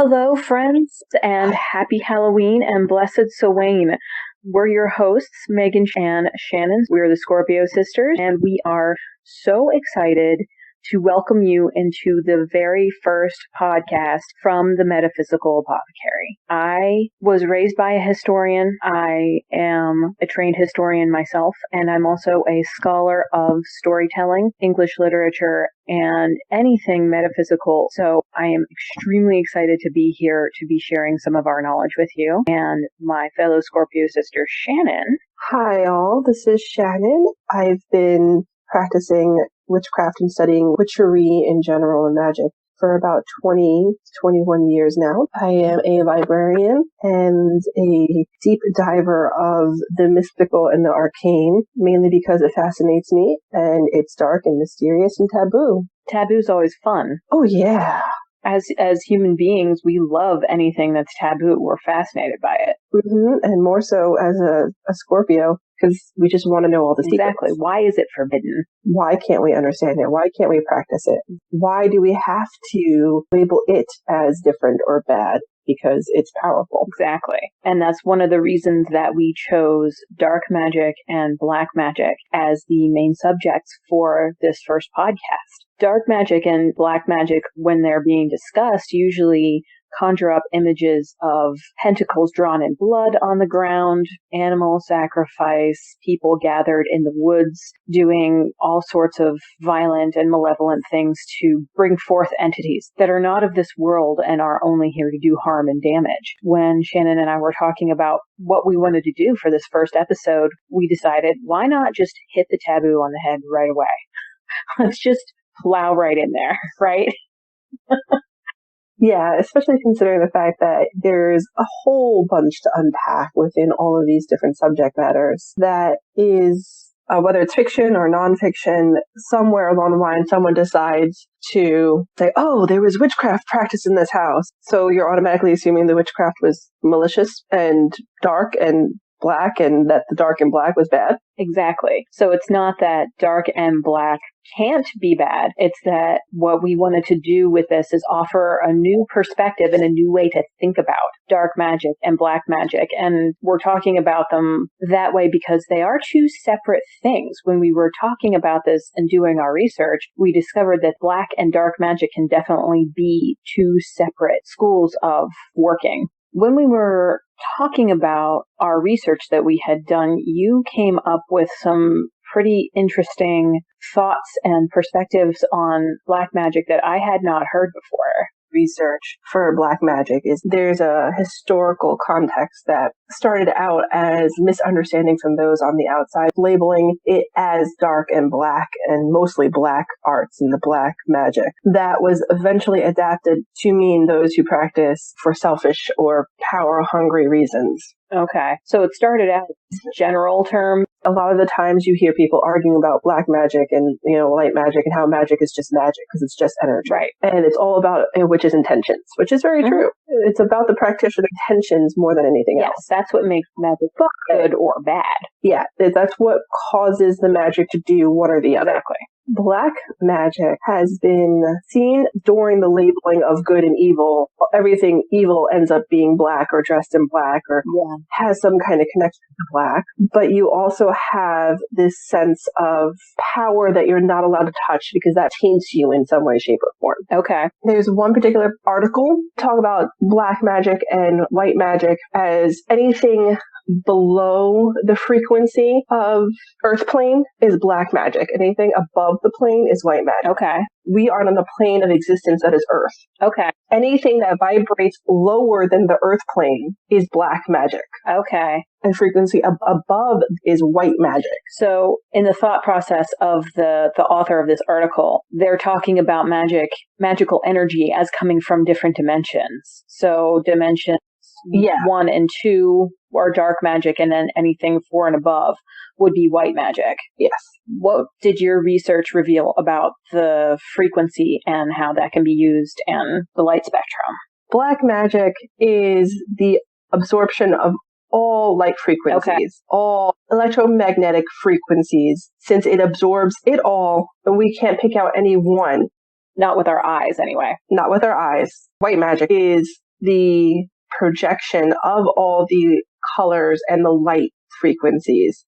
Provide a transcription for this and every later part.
Hello, friends, and happy Halloween and blessed Samhain. We're your hosts, Megan and Shannon. We're the Scorpio sisters, and we are so excited to welcome you into the very first podcast from the Metaphysical Apothecary. I was raised by a historian. I am a trained historian myself, and I'm also a scholar of storytelling, English literature, and anything metaphysical. So I am extremely excited to be here to be sharing some of our knowledge with you. And my fellow Scorpio sister, Shannon. Hi all, this is Shannon. I've been practicing witchcraft and studying witchery in general and magic for about 21 years now. I am a librarian and a deep diver of the mystical and the arcane, mainly because it fascinates me and it's dark and mysterious and taboo. Taboo's always fun. Oh yeah. As human beings, we love anything that's taboo. We're fascinated by it. Mm-hmm. And more so as a Scorpio, because we just want to know all the secrets. Exactly. Why is it forbidden? Why can't we understand it? Why can't we practice it? Why do we have to label it as different or bad? Because it's powerful. Exactly. And that's one of the reasons that we chose dark magic and black magic as the main subjects for this first podcast. Dark magic and black magic, when they're being discussed, usually conjure up images of pentacles drawn in blood on the ground, animal sacrifice, people gathered in the woods doing all sorts of violent and malevolent things to bring forth entities that are not of this world and are only here to do harm and damage. When Shannon and I were talking about what we wanted to do for this first episode, we decided, why not just hit the taboo on the head right away? Let's just plow right in there, right? Yeah, especially considering the fact that there's a whole bunch to unpack within all of these different subject matters that is, whether it's fiction or nonfiction, somewhere along the line someone decides to say, oh, there was witchcraft practiced in this house. So you're automatically assuming the witchcraft was malicious and dark and black and that the dark and black was bad. Exactly. So it's not that dark and black can't be bad. It's that what we wanted to do with this is offer a new perspective and a new way to think about dark magic and black magic. And we're talking about them that way because they are two separate things. When we were talking about this and doing our research, we discovered that black and dark magic can definitely be two separate schools of working. When we were talking about our research that we had done, you came up with some pretty interesting thoughts and perspectives on black magic that I had not heard before. Research for black magic is there's a historical context that started out as misunderstanding from those on the outside, labeling it as dark and black and mostly black arts and the black magic. That was eventually adapted to mean those who practice for selfish or power-hungry reasons. Okay. So it started out as a general term. A lot of the times you hear people arguing about black magic and, light magic and how magic is just magic because it's just energy. Right. And it's all about a witch's intentions, which is very true. It's about the practitioner's intentions more than anything else. Yes, that's what makes magic good or bad. Yeah, that's what causes the magic to do one or the other. Exactly. Black magic has been seen during the labeling of good and evil. Everything evil ends up being black or dressed in black or has some kind of connection to black. But you also have this sense of power that you're not allowed to touch because that taints you in some way, shape, or form. Okay. There's one particular article talk about black magic and white magic as anything below the frequency of earth plane is black magic. Anything above the plane is white magic. Okay. We are on the plane of existence that is earth. Okay. Anything that vibrates lower than the earth plane is black magic. Okay. And frequency above is white magic. So in the thought process of the author of this article, they're talking about magical energy as coming from different dimensions. So dimensions 1 and 2 are dark magic, and then anything 4 and above would be white magic. Yes. What did your research reveal about the frequency and how that can be used in the light spectrum? Black magic is the absorption of all light frequencies, all electromagnetic frequencies, since it absorbs it all, and we can't pick out any one. Not with our eyes, anyway. Not with our eyes. White magic is the projection of all the colors and the light frequencies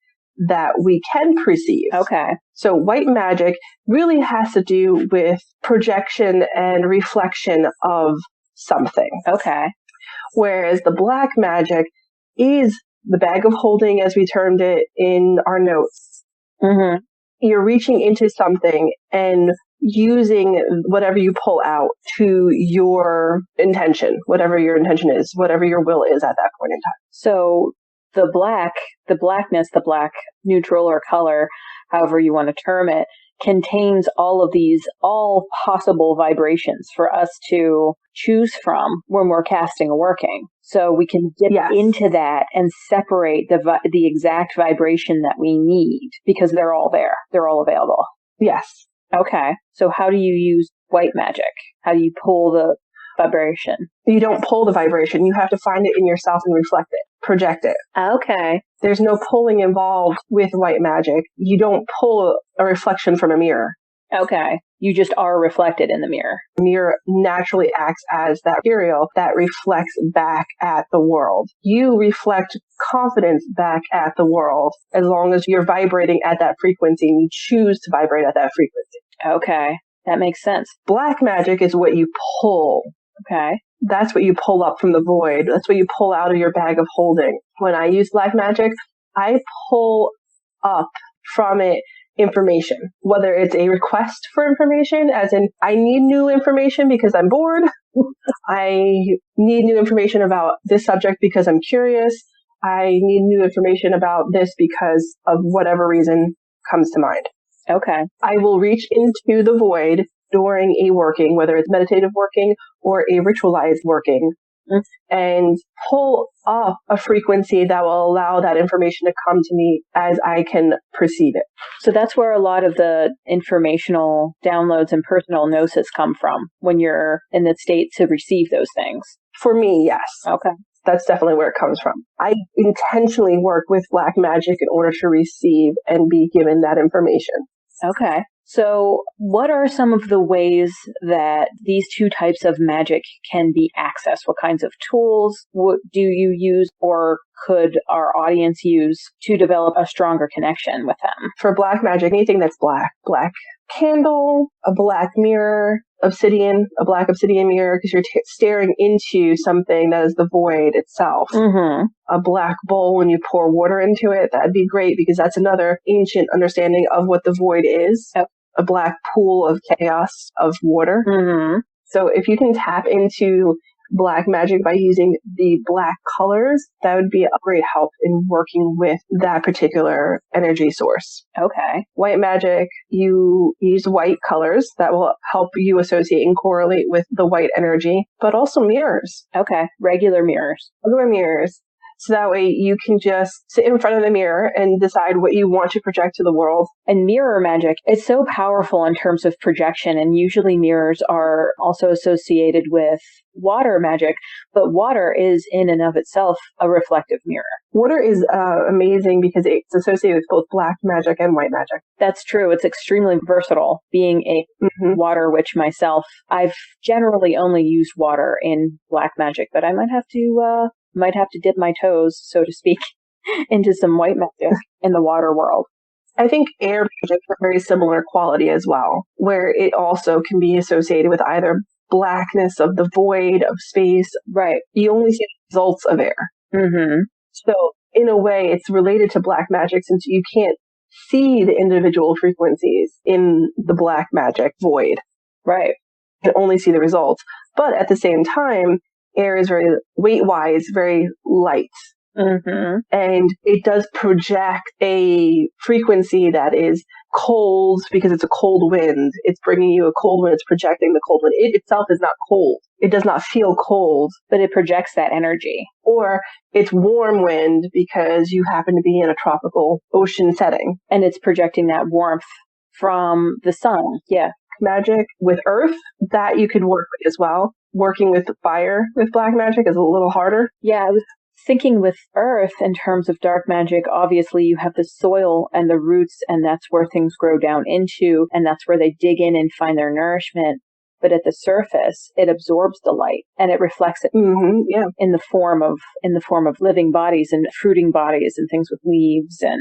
that we can perceive. Okay. So white magic really has to do with projection and reflection of something. Okay. Whereas the black magic is the bag of holding, as we termed it in our notes. Mm-hmm. You're reaching into something and using whatever you pull out to your intention, whatever your intention is, whatever your will is at that point in time. So the blackness, the black neutral or color, however you want to term it, contains all possible vibrations for us to choose from when we're casting or working. So we can dip into that and separate the exact vibration that we need because they're all there. They're all available. Yes. Okay. So how do you use white magic? How do you pull the vibration? You don't pull the vibration. You have to find it in yourself and reflect it, project it. Okay. There's no pulling involved with white magic. You don't pull a reflection from a mirror. Okay. You just are reflected in the mirror. The mirror naturally acts as that material that reflects back at the world. You reflect confidence back at the world as long as you're vibrating at that frequency and you choose to vibrate at that frequency. Okay. That makes sense. Black magic is what you pull. Okay. That's what you pull up from the void. That's what you pull out of your bag of holding. When I use black magic, I pull up from it information, whether it's a request for information, as in I need new information because I'm bored. I need new information about this subject because I'm curious. I need new information about this because of whatever reason comes to mind. Okay. I will reach into the void during a working, whether it's meditative working or a ritualized working, and pull up a frequency that will allow that information to come to me as I can perceive it. So that's where a lot of the informational downloads and personal gnosis come from when you're in the state to receive those things. For me, yes. Okay. That's definitely where it comes from. I intentionally work with black magic in order to receive and be given that information. Okay. So what are some of the ways that these two types of magic can be accessed? What kinds of tools do you use or could our audience use to develop a stronger connection with them? For black magic, anything that's black candle, a black mirror, obsidian, a black obsidian mirror, because you're staring into something that is the void itself. Mm-hmm. A black bowl when you pour water into it, that'd be great because that's another ancient understanding of what the void is. Yep. A black pool of chaos of water. Mm-hmm. So if you can tap into black magic by using the black colors, that would be a great help in working with that particular energy source. Okay. White magic, you use white colors that will help you associate and correlate with the white energy, but also mirrors. Okay. Regular mirrors. Regular mirrors. So that way you can just sit in front of the mirror and decide what you want to project to the world. And mirror magic, it's so powerful in terms of projection, and usually mirrors are also associated with water magic, but water is in and of itself a reflective mirror. Water is amazing because it's associated with both black magic and white magic. That's true. It's extremely versatile. Being a water witch myself, I've generally only used water in black magic, but I might have to dip my toes, so to speak, into some white magic in the water world. I think air magic has a very similar quality as well, where it also can be associated with either blackness of the void of space. Right. You only see the results of air. Mm-hmm. So in a way, it's related to black magic since you can't see the individual frequencies in the black magic void. Right. You can only see the results. But at the same time, air is very weight-wise, very light. Mm-hmm. And it does project a frequency that is cold because it's a cold wind. It's bringing you a cold wind. It's projecting the cold wind. It itself is not cold. It does not feel cold. But it projects that energy. Or it's warm wind because you happen to be in a tropical ocean setting. And it's projecting that warmth from the sun. Yeah. Magic with earth, that you could work with as well. Working with fire with black magic is a little harder. Yeah, I was thinking with earth in terms of dark magic. Obviously, you have the soil and the roots, and that's where things grow down into, and that's where they dig in and find their nourishment. but at the surface, it absorbs the light and it reflects it in the form of living bodies and fruiting bodies and things with leaves and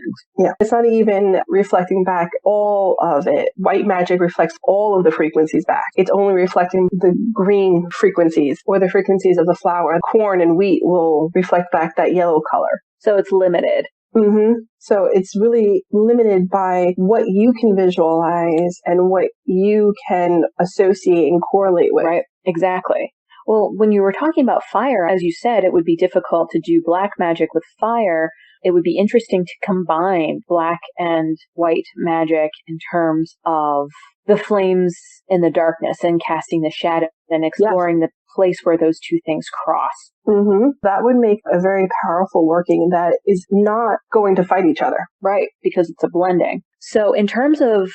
it's not even reflecting back all of it. White magic reflects all of the frequencies back. It's only reflecting the green frequencies or the frequencies of the flower. Corn and wheat will reflect back that yellow color. So it's limited. So it's really limited by what you can visualize and what you can associate and correlate with. Right, exactly. Well, when you were talking about fire, as you said, it would be difficult to do black magic with fire. It would be interesting to combine black and white magic in terms of the flames in the darkness and casting the shadow and exploring the place where those two things cross. That would make a very powerful working that is not going to fight each other. Right, because it's a blending. So in terms of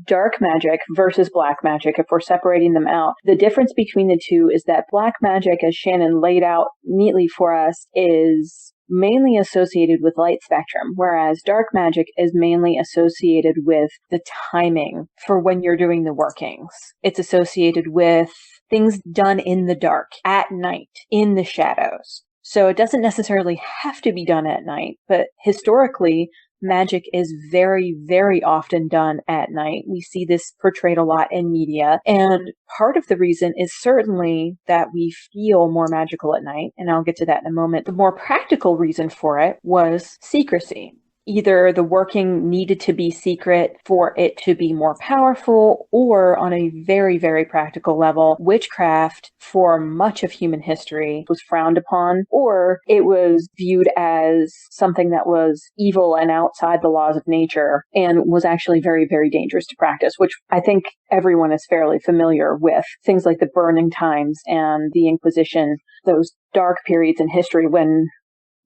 dark magic versus black magic, if we're separating them out, the difference between the two is that black magic, as Shannon laid out neatly for us, is mainly associated with light spectrum, whereas dark magic is mainly associated with the timing for when you're doing the workings. It's associated with things done in the dark, at night, in the shadows. So it doesn't necessarily have to be done at night, but historically, magic is very, very often done at night. We see this portrayed a lot in media. And part of the reason is certainly that we feel more magical at night. And I'll get to that in a moment. The more practical reason for it was secrecy. Either the working needed to be secret for it to be more powerful, or on a very, very practical level, witchcraft for much of human history was frowned upon, or it was viewed as something that was evil and outside the laws of nature and was actually very, very dangerous to practice, which I think everyone is fairly familiar with. Things like the burning times and the Inquisition, those dark periods in history when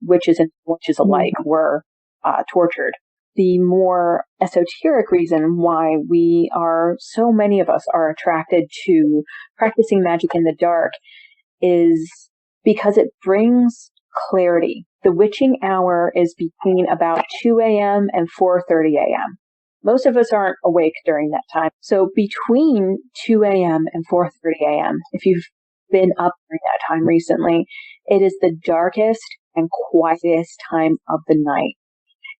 witches and witches alike were tortured. The more esoteric reason why so many of us are attracted to practicing magic in the dark is because it brings clarity. The witching hour is between about 2 a.m. and 4:30 a.m. Most of us aren't awake during that time. So between 2 a.m. and 4:30 a.m., if you've been up during that time recently, it is the darkest and quietest time of the night.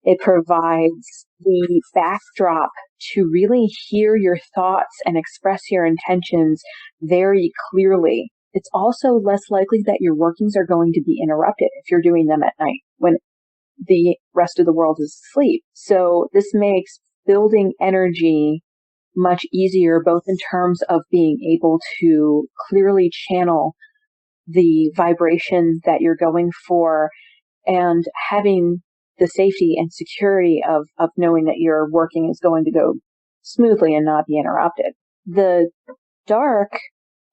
It provides the backdrop to really hear your thoughts and express your intentions very clearly. It's also less likely that your workings are going to be interrupted if you're doing them at night when the rest of the world is asleep. So this makes building energy much easier, both in terms of being able to clearly channel the vibration that you're going for and having the safety and security of knowing that your working is going to go smoothly and not be interrupted. The dark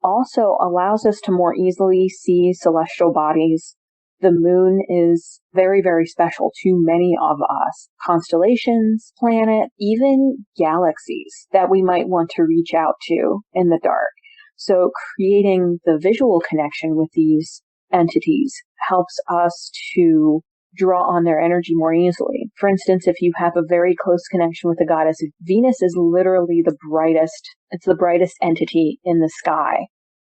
also allows us to more easily see celestial bodies. The moon is very, very special to many of us. Constellations, planets, even galaxies that we might want to reach out to in the dark. So creating the visual connection with these entities helps us to draw on their energy more easily. For instance, if you have a very close connection with the goddess, Venus is literally the brightest entity in the sky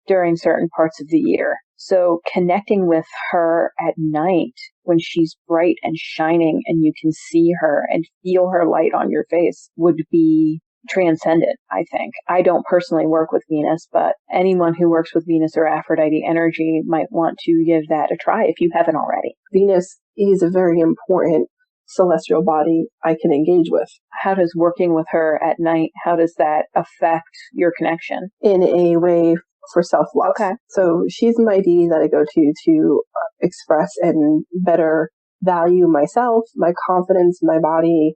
during certain parts of the year. So connecting with her at night when she's bright and shining and you can see her and feel her light on your face would be transcendent, I think. I don't personally work with Venus, but anyone who works with Venus or Aphrodite energy might want to give that a try if you haven't already. Venus is a very important celestial body I can engage with. How does working with her at night, how does that affect your connection? In a way for self-love. Okay. So she's my deity that I go to express and better value myself, my confidence, my body,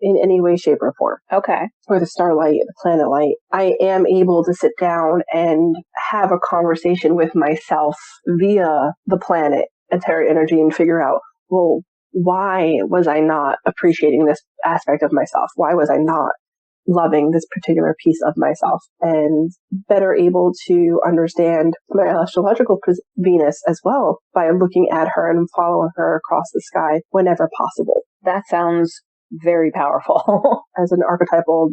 in any way, shape, or form. Okay. Or the starlight, the planet light. I am able to sit down and have a conversation with myself via the planet, etheric energy, and figure out, well, why was I not appreciating this aspect of myself? Why was I not loving this particular piece of myself? And better able to understand my astrological Venus as well by looking at her and following her across the sky whenever possible. That sounds very powerful. As an archetypal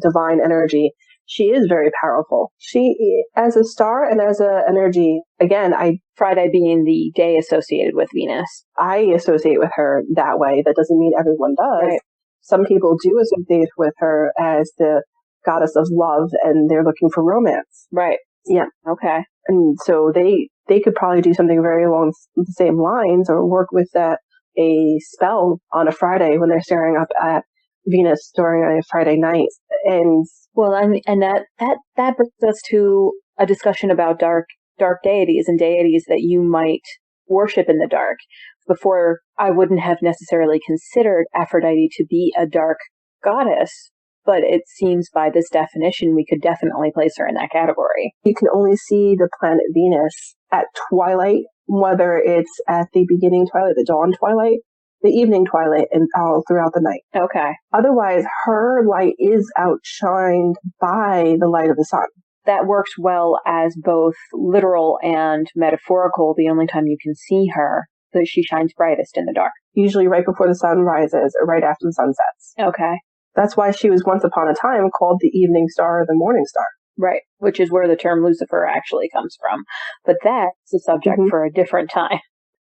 divine energy, She is very powerful. She, as a star and as an energy, again, Friday being the day associated with Venus. I associate with her that way. That doesn't mean everyone does. Right. Some people do associate with her as the goddess of love, and they're looking for romance. Right. Yeah. Okay. And so they could probably do something very along the same lines, or work with a spell on a Friday when they're staring up at Venus during a Friday night. And well, and that brings us to a discussion about dark deities and deities that you might worship in the dark. Before, I wouldn't have necessarily considered Aphrodite to be a dark goddess, but it seems by this definition we could definitely place her in that category. You can only see the planet Venus at twilight, whether it's at the beginning twilight, the dawn twilight, the evening twilight, and all throughout the night. Okay. Otherwise, her light is outshined by the light of the sun. That works well as both literal and metaphorical. The only time you can see her, that she shines brightest in the dark. Usually right before the sun rises or right after the sun sets. Okay. That's why she was once upon a time called the evening star or the morning star. Right, which is where the term Lucifer actually comes from. But that's a subject for a different time.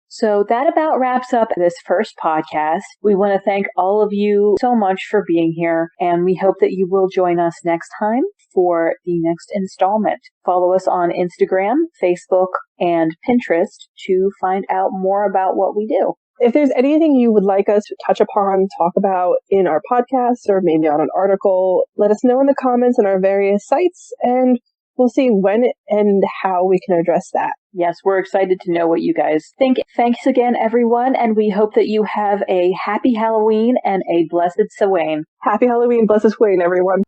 So that about wraps up this first podcast. We want to thank all of you so much for being here, and we hope that you will join us next time for the next installment. Follow us on Instagram, Facebook, and Pinterest to find out more about what we do. If there's anything you would like us to touch upon, talk about in our podcast, or maybe on an article, let us know in the comments on our various sites, and we'll see when and how we can address that. Yes, we're excited to know what you guys think. Thanks again, everyone, and we hope that you have a happy Halloween and a blessed Samhain. Happy Halloween, blessed Samhain, everyone.